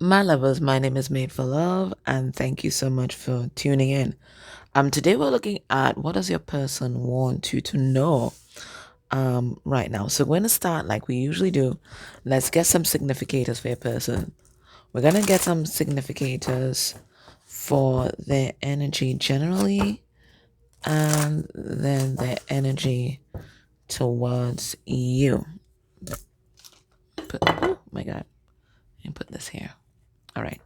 My lovers, my name is Made for Love, and thank you so much for tuning in. Today we're looking at what does your person want you to know right now. So we're gonna start like we usually do. Let's get some significators for your person. We're gonna get some significators for their energy generally, and then their energy towards you. Oh my God, and put this here. All right.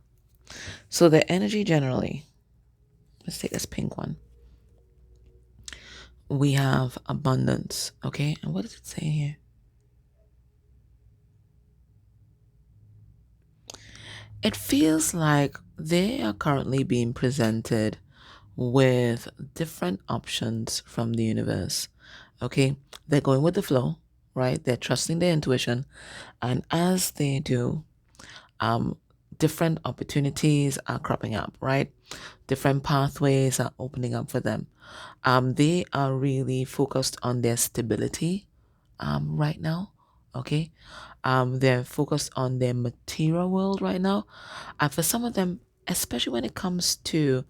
So the energy generally. Let's take this pink one. We have abundance. Okay. And what does it say here? It feels like they are currently being presented with different options from the universe. Okay. They're going with the flow, right? They're trusting their intuition. And as they do, um, different opportunities are cropping up, right? Different pathways are opening up for them. They are really focused on their stability right now. Okay. They're focused on their material world right now. And for some of them, especially when it comes to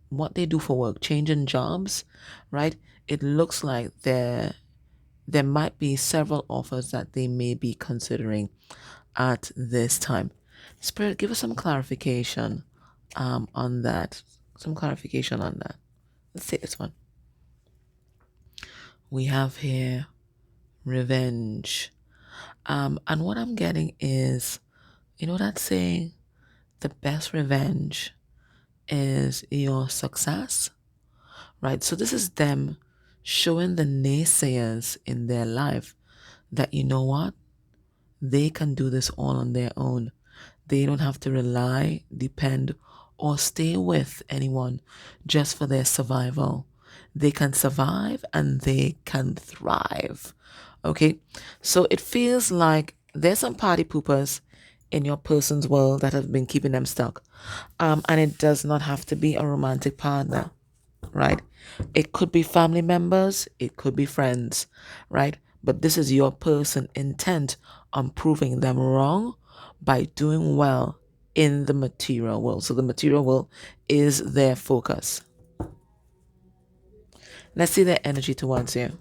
what they do for work, changing jobs, right? It looks like there might be several offers that they may be considering at this time. Spirit, give us some clarification on that. Some clarification on that. Let's take this one. We have here revenge. And what I'm getting is, that saying, the best revenge is your success, right? So this is them showing the naysayers in their life that, you know what, they can do this all on their own. They don't have to rely, depend, or stay with anyone just for their survival. They can survive and they can thrive. Okay? So it feels like there's some party poopers in your person's world that have been keeping them stuck. And it does not have to be a romantic partner, right? It could be family members, it could be friends, right? But this is your person intent on proving them wrong by doing well in the material world. So the material world is their focus. Let's see their energy towards you.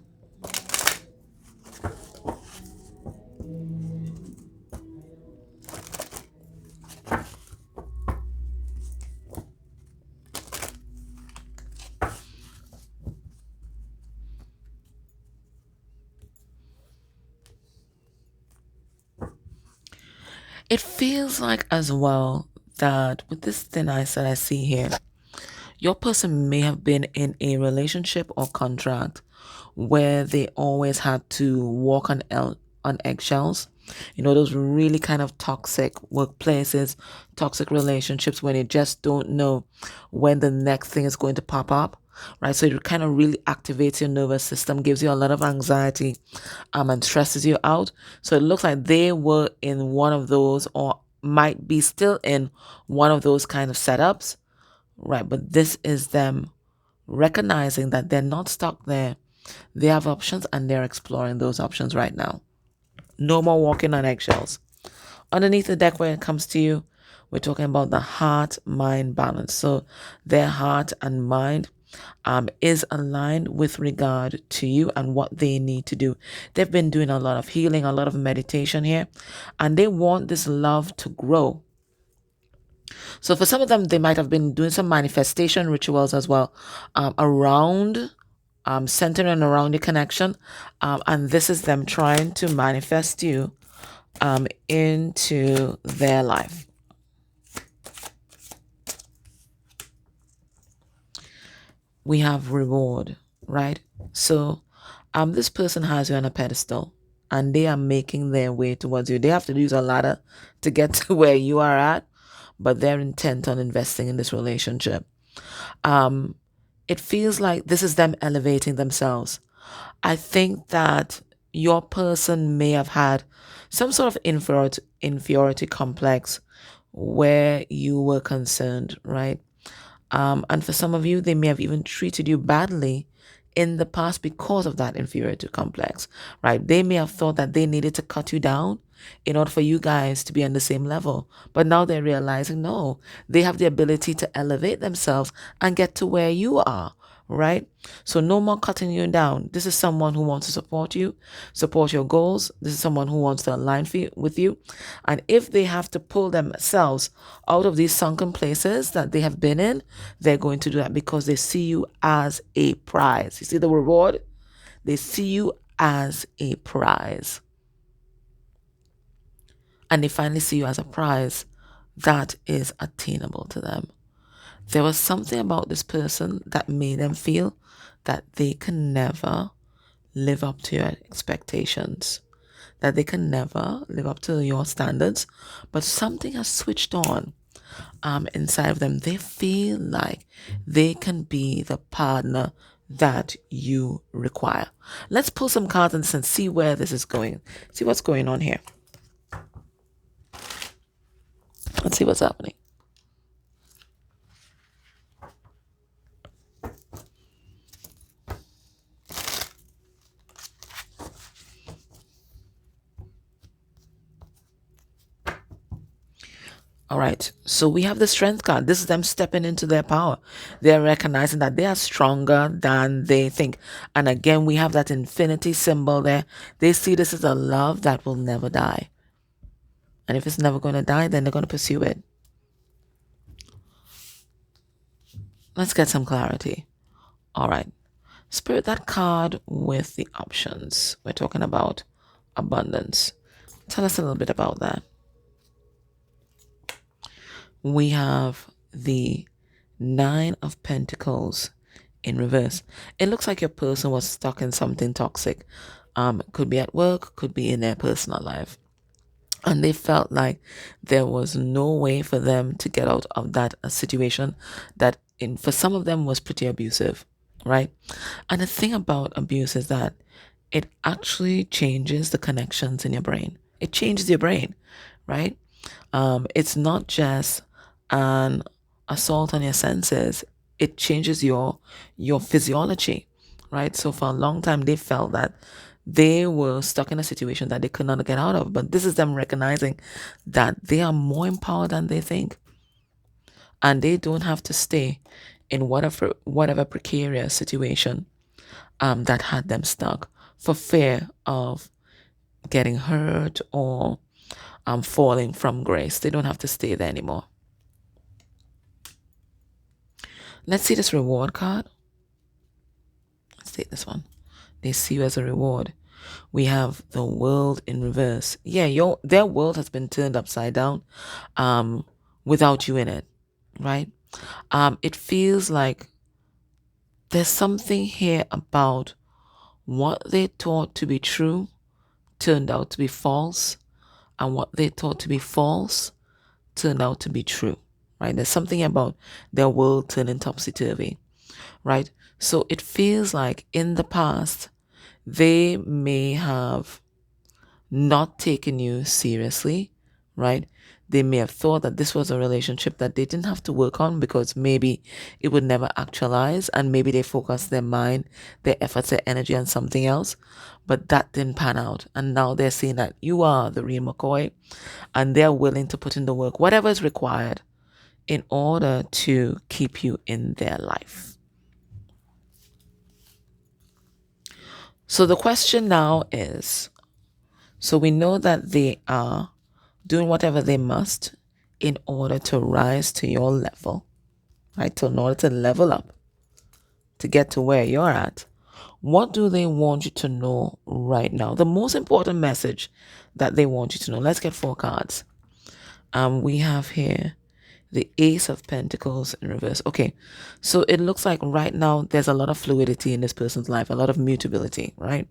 It feels like as well that with this thin ice that I see here, your person may have been in a relationship or contract where they always had to walk on eggshells. Those really kind of toxic workplaces, toxic relationships when you just don't know when the next thing is going to pop up, right? So it kind of really activates your nervous system, gives you a lot of anxiety, and stresses you out. So it looks like they were in one of those or might be still in one of those kind of setups, right? But this is them recognizing that they're not stuck there. They have options and they're exploring those options right now. No more walking on eggshells. Underneath the deck, when it comes to you, we're talking about the heart mind balance. So their heart and mind is aligned with regard to you and what they need to do. They've been doing a lot of healing, a lot of meditation here, and they want this love to grow. So for some of them, they might have been doing some manifestation rituals as well around centering around the connection. And this is them trying to manifest you into their life. We have reward, right? So this person has you on a pedestal and they are making their way towards you. They have to use a ladder to get to where you are at, but they're intent on investing in this relationship. It feels like this is them elevating themselves. I think that your person may have had some sort of inferiority complex where you were concerned, right? And for some of you, they may have even treated you badly in the past because of that inferiority complex, right? They may have thought that they needed to cut you down in order for you guys to be on the same level. But now they're realizing no, they have the ability to elevate themselves and get to where you are, right? So no more cutting you down. This is someone who wants to support you, support your goals. This is someone who wants to align with you. And if they have to pull themselves out of these sunken places that they have been in, they're going to do that because they see you as a prize. You see the reward? They see you as a prize. And they finally see you as a prize that is attainable to them. There was something about this person that made them feel that they can never live up to your expectations, that they can never live up to your standards, but something has switched on inside of them. They feel like they can be the partner that you require. Let's pull some cards and see where this is going. See what's going on here. Let's see what's happening. All right, so we have the strength card. This is them stepping into their power. They're recognizing that they are stronger than they think. And again, we have that infinity symbol there. They see this as a love that will never die. And if it's never going to die, then they're going to pursue it. Let's get some clarity. All right, Spirit, that card with the options. We're talking about abundance. Tell us a little bit about that. We have the 9 of Pentacles in reverse. It looks like your person was stuck in something toxic. Could be at work, could be in their personal life. And they felt like there was no way for them to get out of that situation that for some of them was pretty abusive, right? And the thing about abuse is that it actually changes the connections in your brain. It changes your brain, right? It's not just an assault on your senses. It changes your physiology, right? So for a long time, they felt that they were stuck in a situation that they could not get out of. But this is them recognizing that they are more empowered than they think. And they don't have to stay in whatever precarious situation that had them stuck for fear of getting hurt or falling from grace. They don't have to stay there anymore. Let's see this reward card. Let's take this one. They see you as a reward. We have the world in reverse. Yeah, their world has been turned upside down without you in it, right? It feels like there's something here about what they thought to be true turned out to be false, and what they thought to be false turned out to be true, right? There's something about their world turning topsy-turvy, right? So it feels like in the past, they may have not taken you seriously, right? They may have thought that this was a relationship that they didn't have to work on because maybe it would never actualize, and maybe they focused their mind, their efforts, their energy on something else, but that didn't pan out. And now they're seeing that you are the real McCoy, and they're willing to put in the work, whatever is required in order to keep you in their life. So the question now is, so we know that they are doing whatever they must in order to rise to your level, right? So in order to level up, to get to where you're at, what do they want you to know right now? The most important message that they want you to know. Let's get 4 cards. We have here the Ace of Pentacles in reverse. Okay, so it looks like right now there's a lot of fluidity in this person's life, a lot of mutability, right?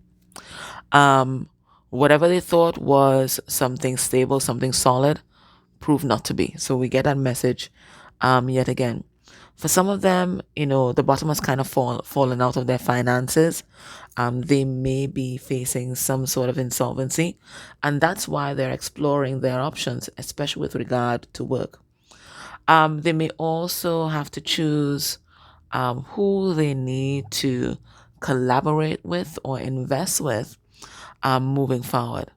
Whatever they thought was something stable, something solid, proved not to be. So we get that message yet again. For some of them, the bottom has kind of fallen out of their finances. They may be facing some sort of insolvency, and that's why they're exploring their options, especially with regard to work. They may also have to choose who they need to collaborate with or invest with moving forward.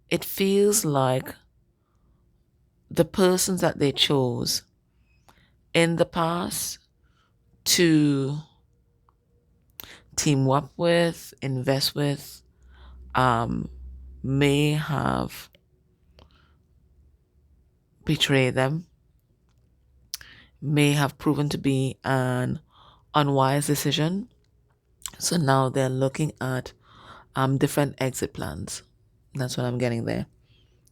it feels like the persons that they chose in the past to team up with, invest with, um, may have betrayed them, may have proven to be an unwise decision. So now they're looking at different exit plans. That's what I'm getting there.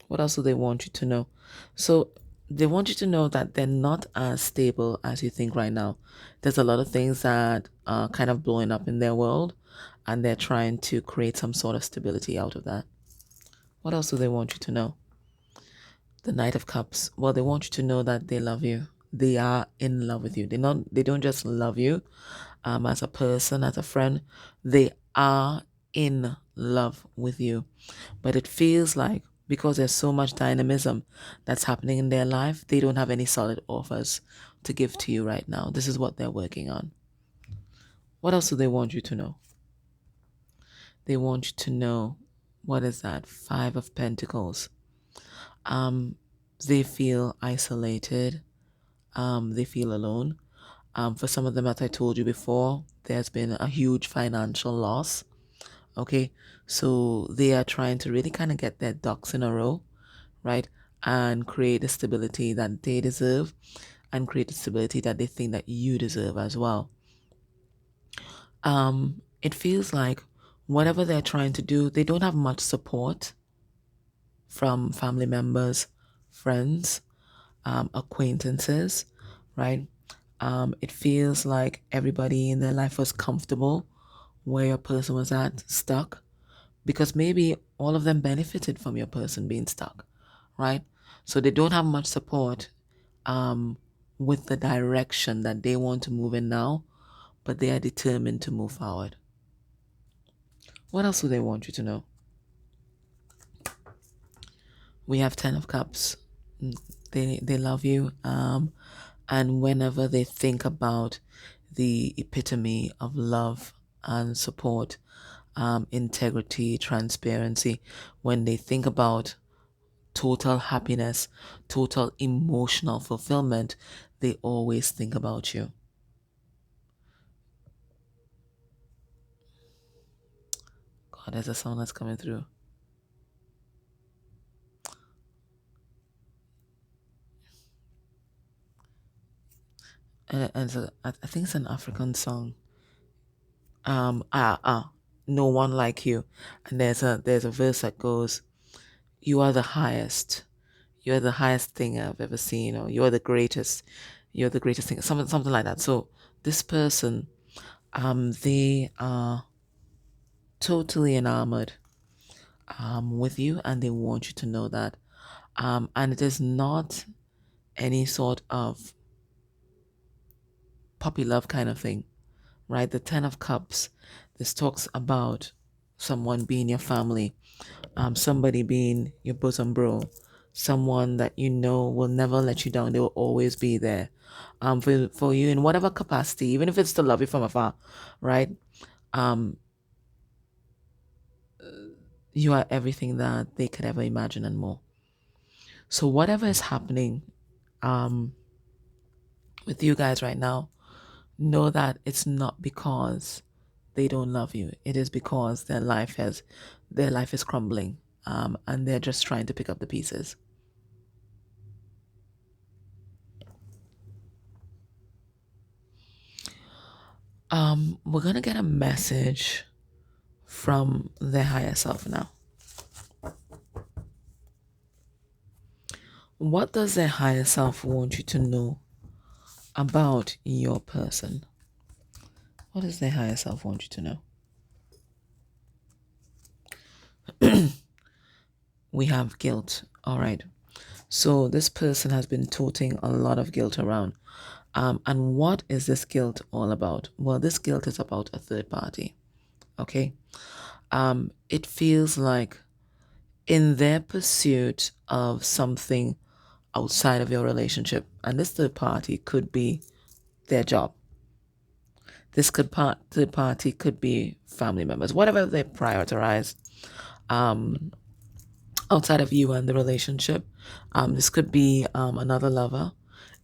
What else do they want you to know? So they want you to know that they're not as stable as you think right now. There's a lot of things that are kind of blowing up in their world, and they're trying to create some sort of stability out of that. What else do they want you to know? The Knight of Cups. Well, they want you to know that they love you. They are in love with you. They don't just love you as a person, as a friend. They are in love with you. But it feels like because there's so much dynamism that's happening in their life, they don't have any solid offers to give to you right now. This is what they're working on. What else do they want you to know? They want you to know, what is that? Five of Pentacles. Um, they feel isolated. They feel alone. For some of them, as I told you before, there's been a huge financial loss. Okay, so they are trying to really kind of get their ducks in a row, right? And create the stability that they deserve and create the stability that they think that you deserve as well. It feels like whatever they're trying to do, they don't have much support from family members, friends, acquaintances, right? It feels like everybody in their life was comfortable where your person was at, stuck, because maybe all of them benefited from your person being stuck, right? So they don't have much support with the direction that they want to move in now, but they are determined to move forward. What else do they want you to know? We have Ten of Cups. They love you, and whenever they think about the epitome of love and support, integrity, transparency, when they think about total happiness, total emotional fulfillment, they always think about you. God, there's a sound that's coming through. And I think it's an African song. No one like you. And there's a verse that goes, "You are the highest. You are the highest thing I've ever seen," or "You are the greatest. You're the greatest thing." Something like that. So this person, they are totally enamored with you, and they want you to know that. And it is not any sort of puppy love kind of thing, right? The Ten of Cups, this talks about someone being your family, somebody being your bosom bro, someone that you know will never let you down. They will always be there for you in whatever capacity, even if it's to love you from afar, right? Um, you are everything that they could ever imagine and more. So whatever is happening um, with you guys right now, know that it's not because they don't love you. It is because their life is crumbling, and they're just trying to pick up the pieces. We're gonna get a message from their higher self now. What does their higher self want you to know about your person? What does their higher self want you to know? We have guilt. All right. So this person has been toting a lot of guilt around. And what is this guilt all about? Well, this guilt is about a third party. Okay. It feels like in their pursuit of something outside of your relationship, and this third party could be their job. This third party could be family members, whatever they prioritize. outside of you and the relationship. This could be another lover.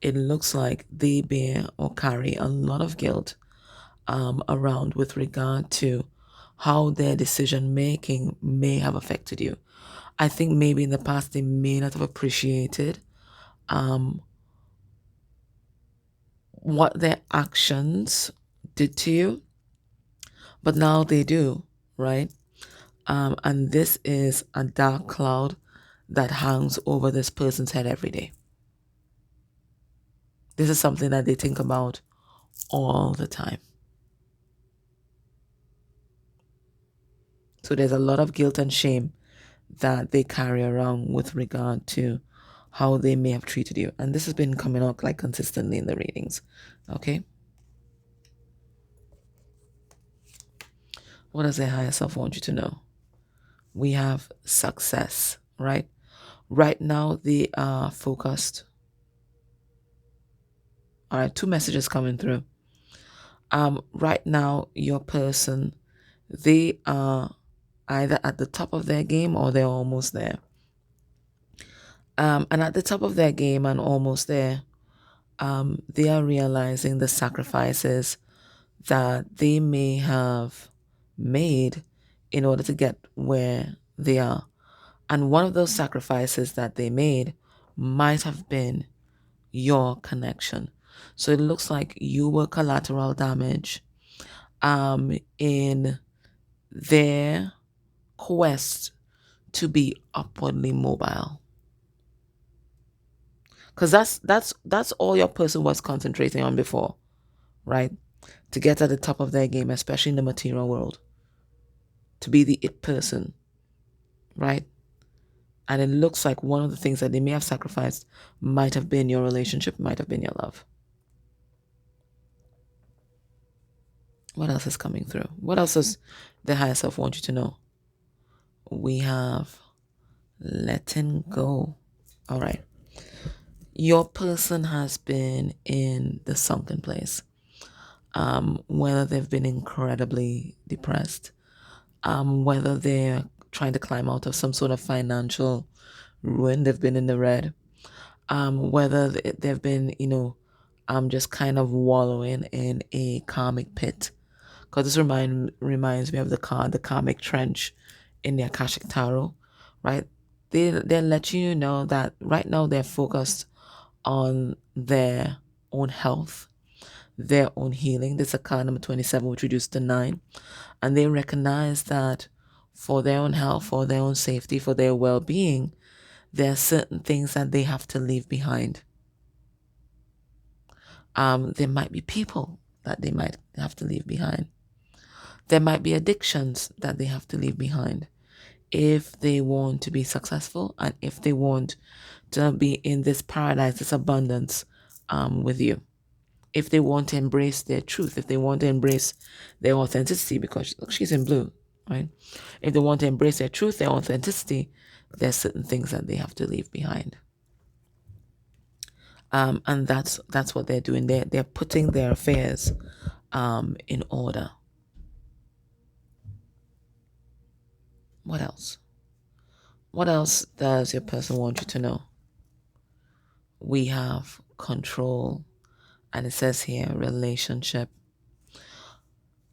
It looks like they bear or carry a lot of guilt around with regard to how their decision making may have affected you. I think maybe in the past they may not have appreciated um, what their actions did to you, but now they do, right? And this is a dark cloud that hangs over this person's head every day. This is something that they think about all the time. So there's a lot of guilt and shame that they carry around with regard to how they may have treated you. And this has been coming up like consistently in the readings. Okay. What does the higher self want you to know? We have success, right? Right now they are focused. All right, two messages coming through. Right now your person, they are either at the top of their game or they're almost there. And at the top of their game and almost there, they are realizing the sacrifices that they may have made in order to get where they are. And one of those sacrifices that they made might have been your connection. So it looks like you were collateral damage in their quest to be upwardly mobile. Because that's all your person was concentrating on before, right? To get at the top of their game, especially in the material world. To be the it person, right? And it looks like one of the things that they may have sacrificed might have been your relationship, might have been your love. What else is coming through? What else does the higher self want you to know? We have letting go. All right. Your person has been in the sunken place. Whether they've been incredibly depressed, whether they're trying to climb out of some sort of financial ruin, they've been in the red, whether they've been, just kind of wallowing in a karmic pit. Because this reminds me of the karmic trench in the Akashic Tarot, right? They're letting you know that right now they're focused on their own health, their own healing. This is a card number 27, which reduced to 9. And they recognize that for their own health, for their own safety, for their well-being, there are certain things that they have to leave behind. There might be people that they might have to leave behind. There might be addictions that they have to leave behind if they want to be successful and if they want to be in this paradise, this abundance with you. If they want to embrace their truth, if they want to embrace their authenticity, because look, she's in blue, right? If they want to embrace their truth, their authenticity, there's certain things that they have to leave behind. And that's what they're doing. They're putting their affairs in order. What else? What else does your person want you to know? We have control, and it says here relationship.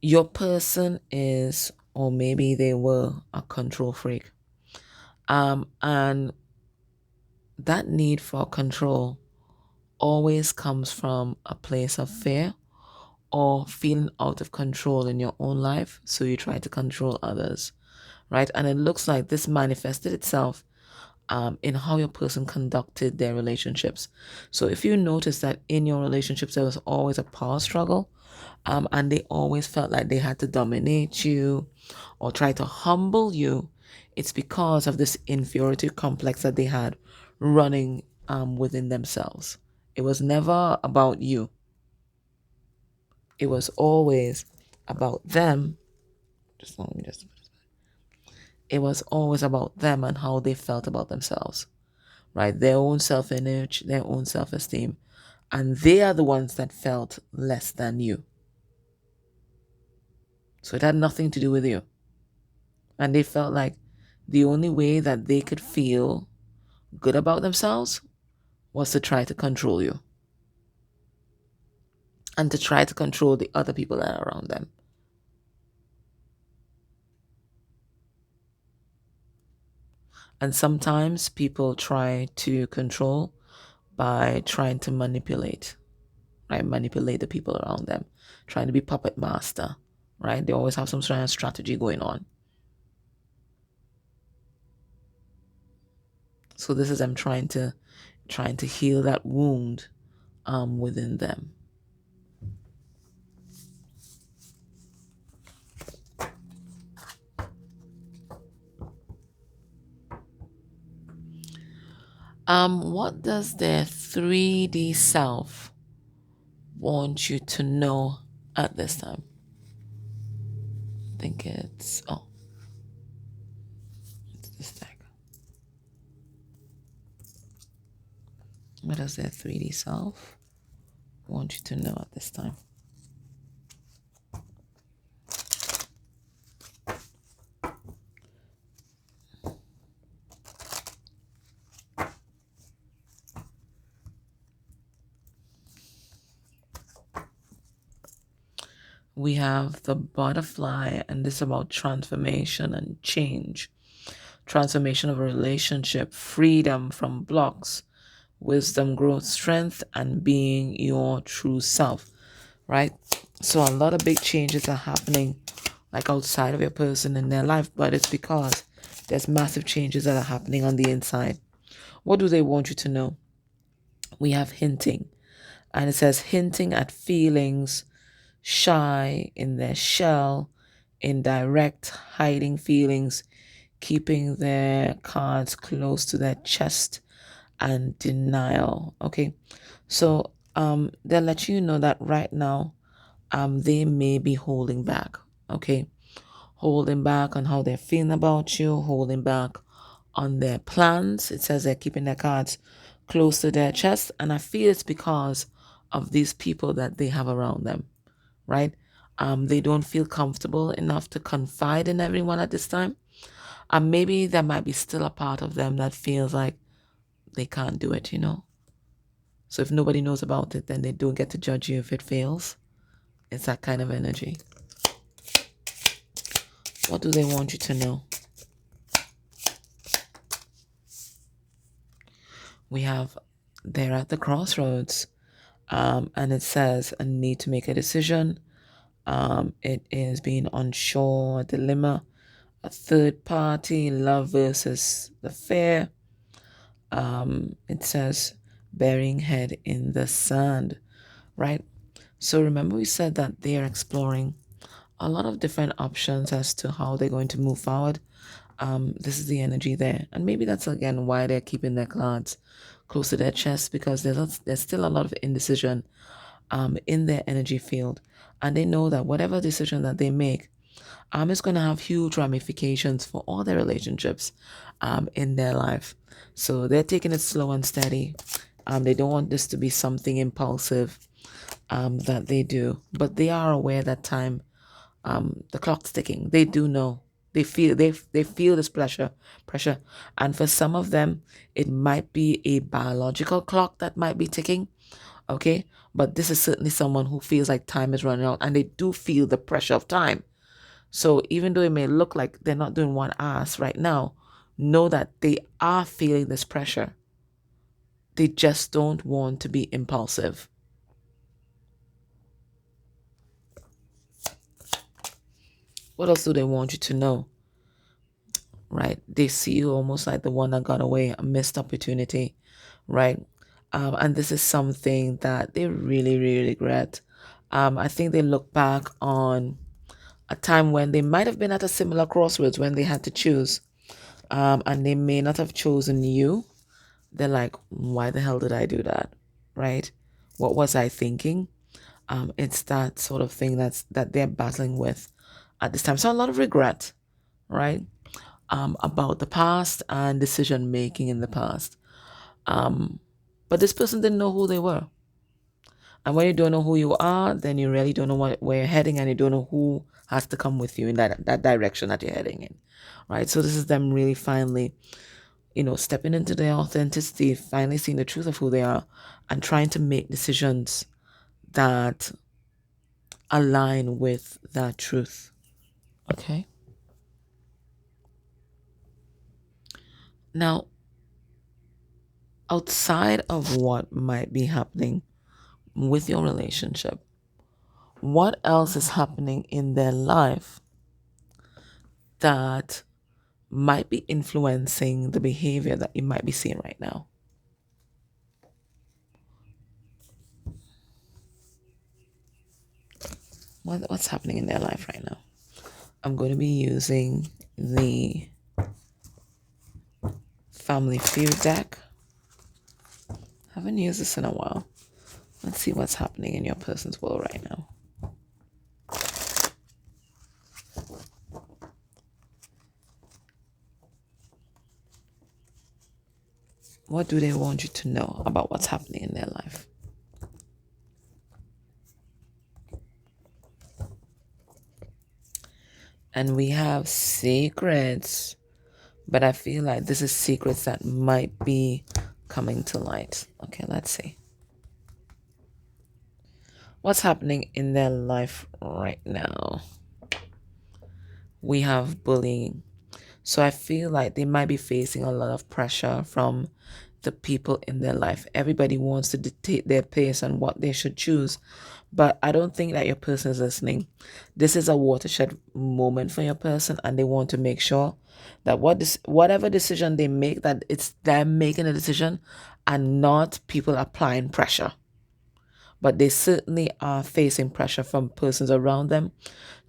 Your person is, or maybe they were, a control freak. And that need for control always comes from a place of fear or feeling out of control in your own life, so you try to control others, right? And it looks like this manifested itself in how your person conducted their relationships. So if you notice that in your relationships there was always a power struggle, and they always felt like they had to dominate you or try to humble you, it's because of this inferiority complex that they had running within themselves. It was never about you. It was always about them. It was always about them and how they felt about themselves, right? Their own self-image, their own self-esteem. And they are the ones that felt less than you. So it had nothing to do with you. And they felt like the only way that they could feel good about themselves was to try to control you and to try to control the other people that are around them. And sometimes people try to control by trying to manipulate, right? Manipulate the people around them, trying to be puppet master, right? They always have some sort of strategy going on. So this is them trying to heal that wound within them. What does their 3D self want you to know at this time? I think it's this deck. What does their 3D self want you to know at this time? We have the butterfly, and this is about transformation and change. Transformation of a relationship, freedom from blocks, wisdom, growth, strength, and being your true self, right? So a lot of big changes are happening like outside of your person in their life, but it's because there's massive changes that are happening on the inside. What do they want you to know? We have hinting, and it says hinting at feelings, shy in their shell, indirect, hiding feelings, keeping their cards close to their chest, and denial. Okay, so they'll let you know that right now they may be holding back. Okay, holding back on how they're feeling about you, holding back on their plans. It says they're keeping their cards close to their chest, and I feel it's because of these people that they have around them, right? They don't feel comfortable enough to confide in everyone at this time. And maybe there might be still a part of them that feels like they can't do it, you know? So if nobody knows about it, then they don't get to judge you if it fails. It's that kind of energy. What do they want you to know? We have they're at the crossroads, and it says a need to make a decision. It is being unsure, a dilemma, a third party, love versus the fear. It says burying head in the sand, right? So remember we said that they are exploring a lot of different options as to how they're going to move forward. This is the energy there. And maybe that's again why they're keeping their cards close to their chest, because there's still a lot of indecision in their energy field. And they know that whatever decision that they make is going to have huge ramifications for all their relationships in their life. So they're taking it slow and steady. They don't want this to be something impulsive that they do. But they are aware that the clock's ticking. They do know. They feel this pressure, and for some of them, it might be a biological clock that might be ticking. Okay, but this is certainly someone who feels like time is running out, and they do feel the pressure of time. So even though it may look like they're not doing one ass right now, know that they are feeling this pressure. They just don't want to be impulsive. What else do they want you to know? Right? They see you almost like the one that got away, a missed opportunity, right? And this is something that they really, really regret. I think they look back on a time when they might have been at a similar crossroads when they had to choose, and they may not have chosen you. They're like, why the hell did I do that? Right? What was I thinking? It's that sort of thing that they're battling with at this time. So a lot of regret, right? About the past and decision making in the past. But this person didn't know who they were. And when you don't know who you are, then you really don't know where you're heading, and you don't know who has to come with you in that direction that you're heading in. Right? So this is them really finally, stepping into their authenticity, finally seeing the truth of who they are, and trying to make decisions that align with that truth. Okay? Now, outside of what might be happening with your relationship, what else is happening in their life that might be influencing the behavior that you might be seeing right now? What's happening in their life right now? I'm going to be using the Family Feud deck. Haven't used this in a while. Let's see what's happening in your person's world right now. What do they want you to know about what's happening in their life? And we have secrets, but I feel like this is secrets that might be coming to light. Okay, let's see. What's happening in their life right now? We have bullying. So I feel like they might be facing a lot of pressure from the people in their life. Everybody wants to dictate their pace and what they should choose. But I don't think that your person is listening. This is a watershed moment for your person, and they want to make sure that whatever decision they make, that it's them making a decision and not people applying pressure. But they certainly are facing pressure from persons around them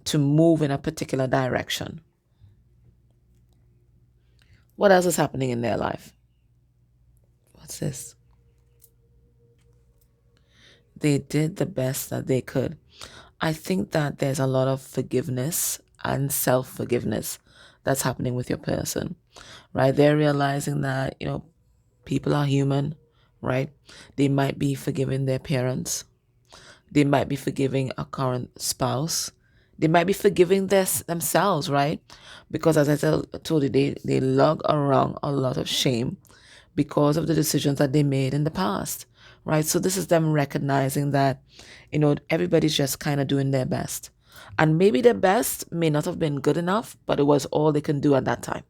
to move in a particular direction. What else is happening in their life? What's this? They did the best that they could. I think that there's a lot of forgiveness and self-forgiveness that's happening with your person, right? They're realizing that, people are human, right? They might be forgiving their parents. They might be forgiving a current spouse. They might be forgiving themselves, right? Because as I told you, they lug around a lot of shame because of the decisions that they made in the past, right? So this is them recognizing that, everybody's just kind of doing their best. And maybe their best may not have been good enough, but it was all they can do at that time.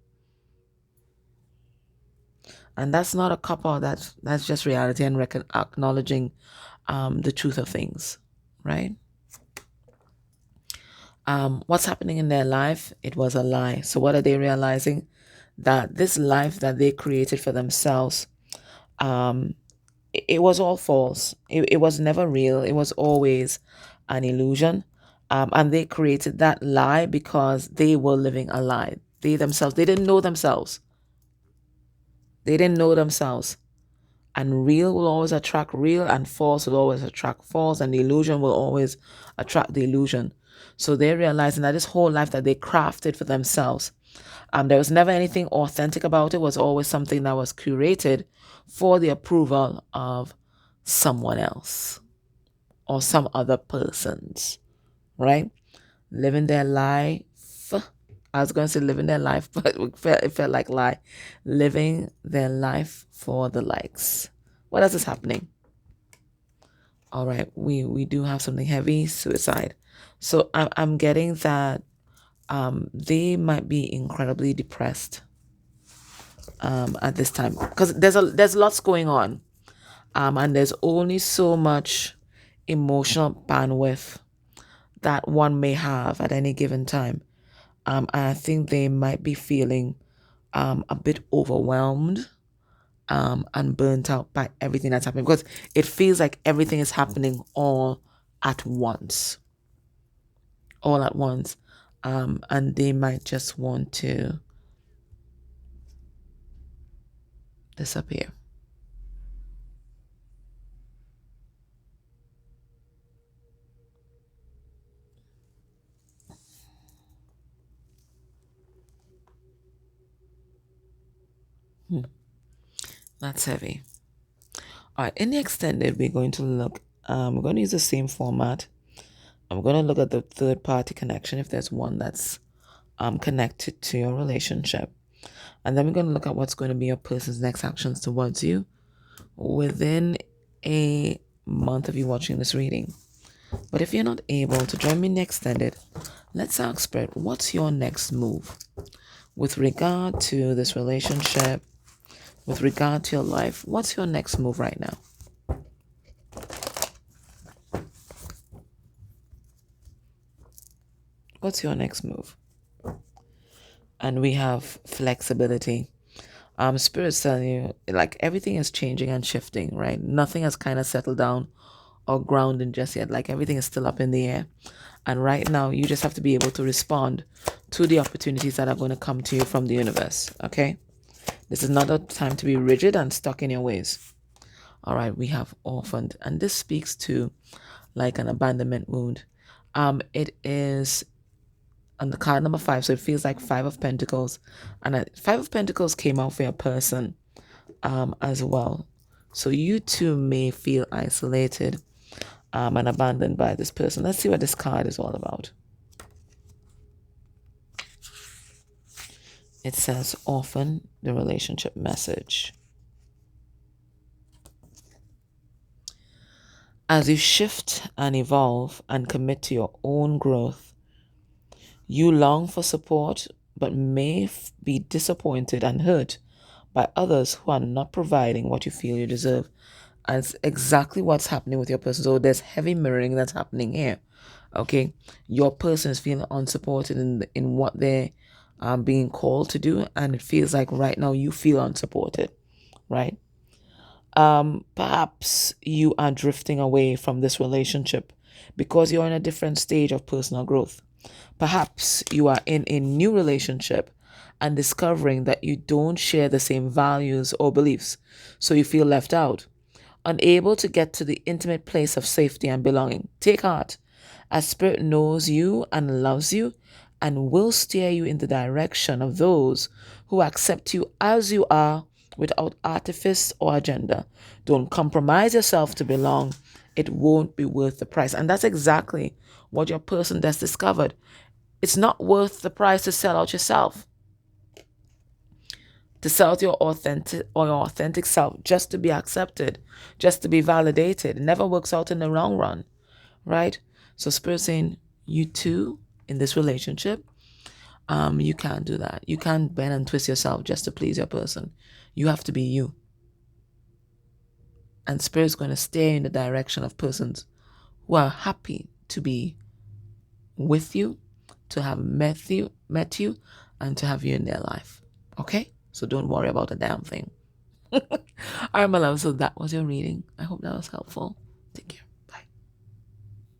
And that's not a cop-out, that's just reality and acknowledging the truth of things, right? What's happening in their life? It was a lie. So what are they realizing? That this life that they created for themselves, it was all false. It was never real. It was always an illusion. And they created that lie because they were living a lie. They themselves, they didn't know themselves. They didn't know themselves. And real will always attract real, and false will always attract false, and the illusion will always attract the illusion. So they're realizing that this whole life that they crafted for themselves, there was never anything authentic about it. It was always something that was curated for the approval of someone else or some other persons, right? Living their life. I was going to say living their life, but it felt like lie. Living their life for the likes. What else is happening? All right, we do have something heavy, suicide. So I'm getting that they might be incredibly depressed at this time because there's lots going on, and there's only so much emotional bandwidth that one may have at any given time. And I think they might be feeling a bit overwhelmed and burnt out by everything that's happening, because it feels like everything is happening all at once. All at once. And they might just want to disappear. That's heavy. All right, in the extended, we're going to look We're going to use the same format. I'm going to look at the third party connection if there's one that's connected to your relationship. And then we're going to look at what's going to be your person's next actions towards you within a month of you watching this reading. But if you're not able to join me in the extended, let's ask Spirit, what's your next move with regard to this relationship, with regard to your life? What's your next move right now? What's your next move? And we have flexibility. Spirit's telling you, like, everything is changing and shifting, right? Nothing has kind of settled down or grounded just yet. Like, everything is still up in the air. And right now, you just have to be able to respond to the opportunities that are going to come to you from the universe, okay? This is not a time to be rigid and stuck in your ways. All right, we have orphaned. And this speaks to, like, an abandonment wound. It is on the card number 5, so it feels like 5 of Pentacles. And 5 of Pentacles came out for your person as well. So you too may feel isolated and abandoned by this person. Let's see what this card is all about. It says, orphan, the relationship message. As you shift and evolve and commit to your own growth, you long for support but may be disappointed and hurt by others who are not providing what you feel you deserve. And it's exactly what's happening with your person. So there's heavy mirroring that's happening here. Okay, your person is feeling unsupported in what they're being called to do, and it feels like right now you feel unsupported, right? Perhaps you are drifting away from this relationship because you're in a different stage of personal growth. Perhaps you are in a new relationship and discovering that you don't share the same values or beliefs, so you feel left out, unable to get to the intimate place of safety and belonging. Take heart, as Spirit knows you and loves you and will steer you in the direction of those who accept you as you are without artifice or agenda. Don't compromise yourself to belong. It won't be worth the price. And that's exactly what your person has discovered. It's not worth the price to sell out yourself, to sell out your authentic self just to be accepted, just to be validated. It never works out in the long run, right? So Spirit saying, you too, in this relationship, you can't do that. You can't bend and twist yourself just to please your person. You have to be you. And Spirit's going to steer in the direction of persons who are happy to be with you, to have met you, and to have you in their life. Okay? So don't worry about a damn thing. All right, my love. So that was your reading. I hope that was helpful. Take care.